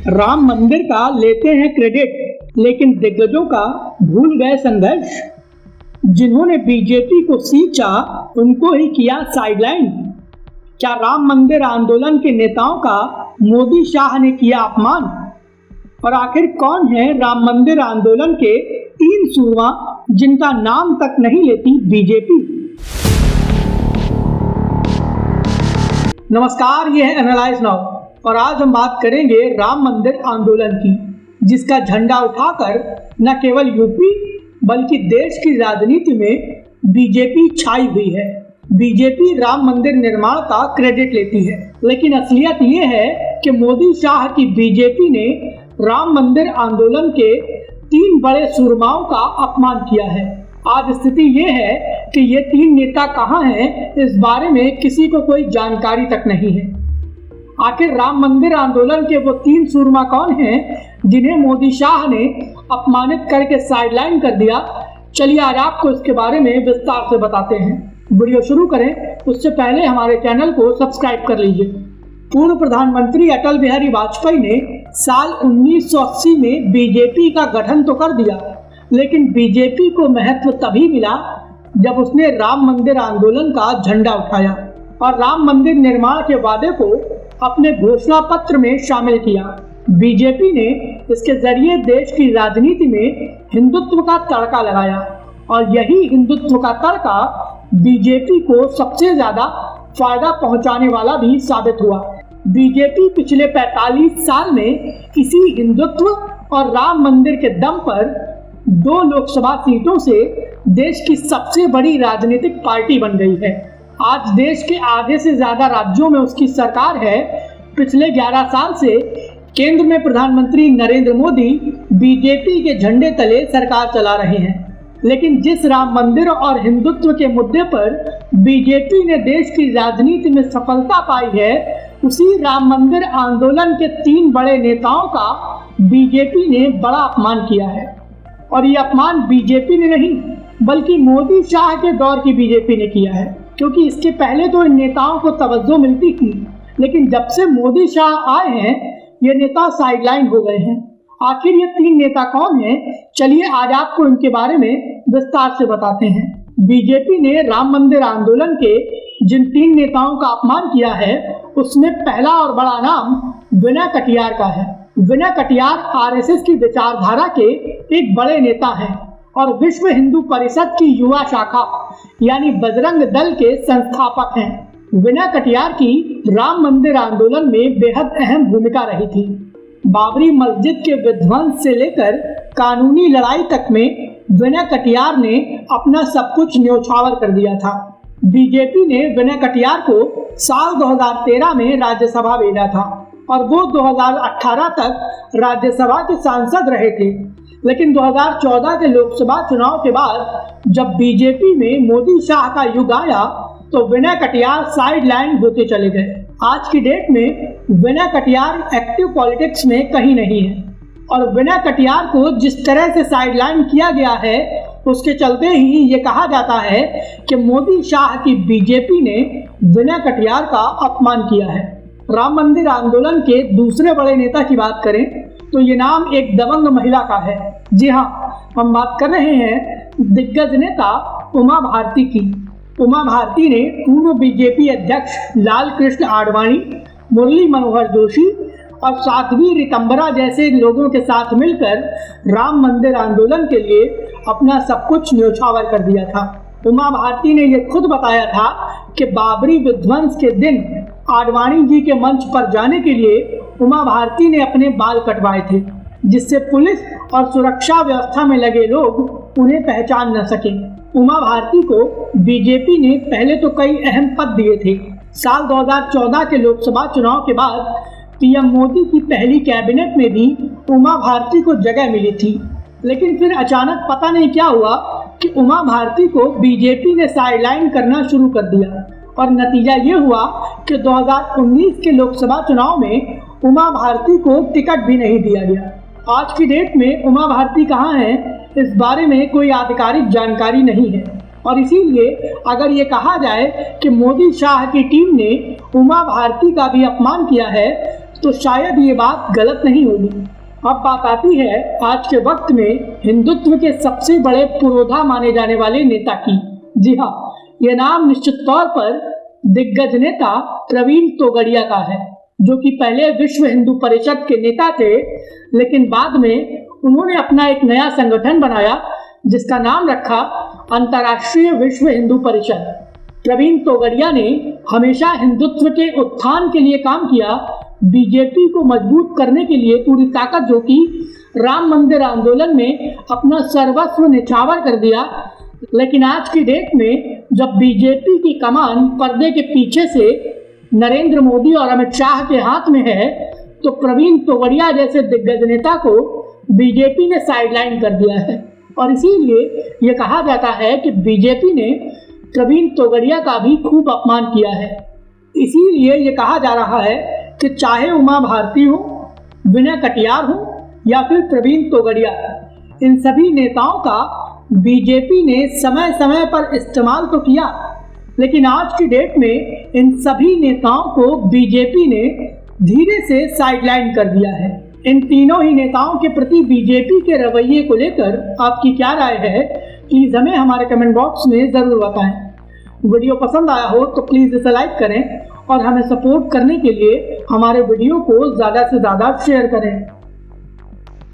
राम मंदिर का लेते हैं क्रेडिट, लेकिन दिग्गजों का भूल गए संघर्ष। जिन्होंने बीजेपी को सींचा उनको ही किया साइडलाइन। क्या राम मंदिर आंदोलन के नेताओं का मोदी शाह ने किया अपमान? और आखिर कौन है राम मंदिर आंदोलन के 3 सूरवा जिनका नाम तक नहीं लेती बीजेपी? नमस्कार, ये है एनालाइज नाउ और आज हम बात करेंगे राम मंदिर आंदोलन की, जिसका झंडा उठाकर न केवल यूपी बल्कि देश की राजनीति में बीजेपी छाई हुई है। बीजेपी राम मंदिर निर्माण का क्रेडिट लेती है, लेकिन असलियत ये है कि मोदी शाह की बीजेपी ने राम मंदिर आंदोलन के 3 बड़े सूरमाओं का अपमान किया है। आज स्थिति ये है कि ये 3 नेता कहाँ हैं, इस बारे में किसी को कोई जानकारी तक नहीं है। आखिर राम मंदिर आंदोलन के वो 3 सूरमा कौन हैं जिन्हें मोदी शाह ने अपमानित करके साइडलाइन कर दिया? चलिए आज आपको इसके बारे में विस्तार से बताते हैं। वीडियो शुरू करें उससे पहले हमारे चैनल को सब्सक्राइब कर लीजिए। पूर्व प्रधानमंत्री अटल बिहारी वाजपेयी ने साल 1980 में बीजेपी का गठन तो कर दिया, लेकिन बीजेपी को महत्व तभी मिला जब उसने राम मंदिर आंदोलन का झंडा उठाया और राम मंदिर निर्माण के वादे को अपने घोषणा पत्र में शामिल किया। बीजेपी ने इसके जरिए देश की राजनीति में हिंदुत्व का तड़का लगाया और यही हिंदुत्व का तड़का बीजेपी को सबसे ज्यादा फायदा पहुंचाने वाला भी साबित हुआ। बीजेपी पिछले 45 साल में इसी हिंदुत्व और राम मंदिर के दम पर 2 लोकसभा सीटों से देश की सबसे बड़ी राजनीतिक पार्टी बन गई है। आज देश के आधे से ज्यादा राज्यों में उसकी सरकार है। पिछले 11 साल से केंद्र में प्रधानमंत्री नरेंद्र मोदी बीजेपी के झंडे तले सरकार चला रहे हैं, लेकिन जिस राम मंदिर और हिंदुत्व के मुद्दे पर बीजेपी ने देश की राजनीति में सफलता पाई है, उसी राम मंदिर आंदोलन के 3 बड़े नेताओं का बीजेपी ने बड़ा अपमान किया है। और ये अपमान बीजेपी ने नहीं बल्कि मोदी शाह के दौर की बीजेपी ने किया है, क्योंकि इसके पहले तो इन नेताओं को तवज्जो मिलती थी, लेकिन जब से मोदी शाह आए हैं ये नेता साइडलाइन हो गए हैं। आखिर ये 3 नेता कौन हैं? चलिए आज आपको इनके बारे में विस्तार से बताते हैं। बीजेपी ने राम मंदिर आंदोलन के जिन 3 नेताओं का अपमान किया है उसमें पहला और बड़ा नाम विनय कटियार का है। विनय कटियार आरएसएस की विचारधारा के एक बड़े नेता हैं और विश्व हिंदू परिषद की युवा शाखा यानी बजरंग दल के संस्थापक हैं। विनय कटियार की राम मंदिर आंदोलन में बेहद अहम भूमिका रही थी। बाबरी मस्जिद के विध्वंस से लेकर कानूनी लड़ाई तक में विनय कटियार ने अपना सब कुछ न्योछावर कर दिया था। बीजेपी ने विनय कटियार को साल 2013 में राज्यसभा भेजा था और वो 2018 तक राज्यसभा के सांसद रहे थे, लेकिन 2014 के लोकसभा चुनाव के बाद जब बीजेपी में मोदी शाह का युग आया तो विनय कटियार साइडलाइन होते चले गए। आज की डेट में विनय कटियार एक्टिव पॉलिटिक्स में कहीं नहीं है और विनय कटियार को जिस तरह से साइडलाइन किया गया है उसके चलते ही ये कहा जाता है कि मोदी शाह की बीजेपी ने विनय कटियार का अपमान किया है। राम मंदिर आंदोलन के दूसरे बड़े नेता की बात करें तो ये नाम एक दबंग महिला का है। जी हाँ, हम बात कर रहे हैं दिग्गज नेता उमा भारती की। उमा भारती ने पूर्व बीजेपी अध्यक्ष लाल कृष्ण आडवाणी, मुरली मनोहर जोशी और साध्वी रितंबरा जैसे लोगों के साथ मिलकर राम मंदिर आंदोलन के लिए अपना सब कुछ न्योछावर कर दिया था। उमा भारती ने यह खुद बताया था कि बाबरी विध्वंस के दिन आडवाणी जी के मंच पर जाने के लिए उमा भारती ने अपने बाल कटवाए थे, जिससे पुलिस और सुरक्षा व्यवस्था में लगे लोग उन्हें पहचान न सके। उमा भारती को बीजेपी ने पहले तो कई अहम पद दिए थे। साल 2014 के लोकसभा चुनाव के बाद पीएम मोदी की पहली कैबिनेट में भी उमा भारती को जगह मिली थी, लेकिन फिर अचानक पता नहीं क्या हुआ कि उमा भारती को बीजेपी ने साइडलाइन करना शुरू कर दिया और नतीजा ये हुआ कि 2019 के लोकसभा चुनाव में उमा भारती को टिकट भी नहीं दिया गया। आज की डेट में उमा भारती कहाँ है, इस बारे में कोई आधिकारिक जानकारी नहीं है और इसीलिए अगर ये कहा जाए कि मोदी शाह की टीम ने उमा भारती का भी अपमान किया है तो शायद ये बात गलत नहीं होगी। अब बात आती है आज के वक्त में हिंदुत्व के सबसे बड़े पुरोधा माने जाने वाले नेता की। जी हाँ, ये नाम निश्चित तौर पर दिग्गज नेता प्रवीण तोगड़िया का है, जो कि पहले विश्व हिंदू परिषद के नेता थे, लेकिन बाद में उन्होंने अपना एक नया संगठन बनाया जिसका नाम रखा अंतर्राष्ट्रीय विश्व हिंदू परिषद। प्रवीण तोगड़िया ने हमेशा हिंदुत्व के उत्थान के लिए काम किया, बीजेपी को मजबूत करने के लिए पूरी ताकत झोंकी, राम मंदिर आंदोलन में अपना सर्वस्व निछावर कर दिया। लेकिन आज की डेट में जब बीजेपी की कमान पर्दे के पीछे से नरेंद्र मोदी और अमित शाह के हाथ में है, तो प्रवीण तोगड़िया जैसे दिग्गज नेता को बीजेपी ने साइडलाइन कर दिया है। और इसीलिए ये कहा जाता है कि बीजेपी ने प्रवीण तोगड़िया का भी खूब अपमान किया है। इसीलिए ये कहा जा रहा है कि चाहे उमा भारती हो, विनय कटियार हो या फिर प्रवीण तोगड़िया, इन सभी नेताओं का बीजेपी ने समय समय पर इस्तेमाल तो किया, लेकिन आज की डेट में इन सभी नेताओं को बीजेपी ने धीरे से साइडलाइन कर दिया है। इन तीनों ही नेताओं के प्रति बीजेपी के रवैये को लेकर आपकी क्या राय है, प्लीज़ हमें हमारे कमेंट बॉक्स में ज़रूर बताएं। वीडियो पसंद आया हो तो प्लीज़ इसे लाइक करें और हमें सपोर्ट करने के लिए हमारे वीडियो को ज़्यादा से ज़्यादा शेयर करें।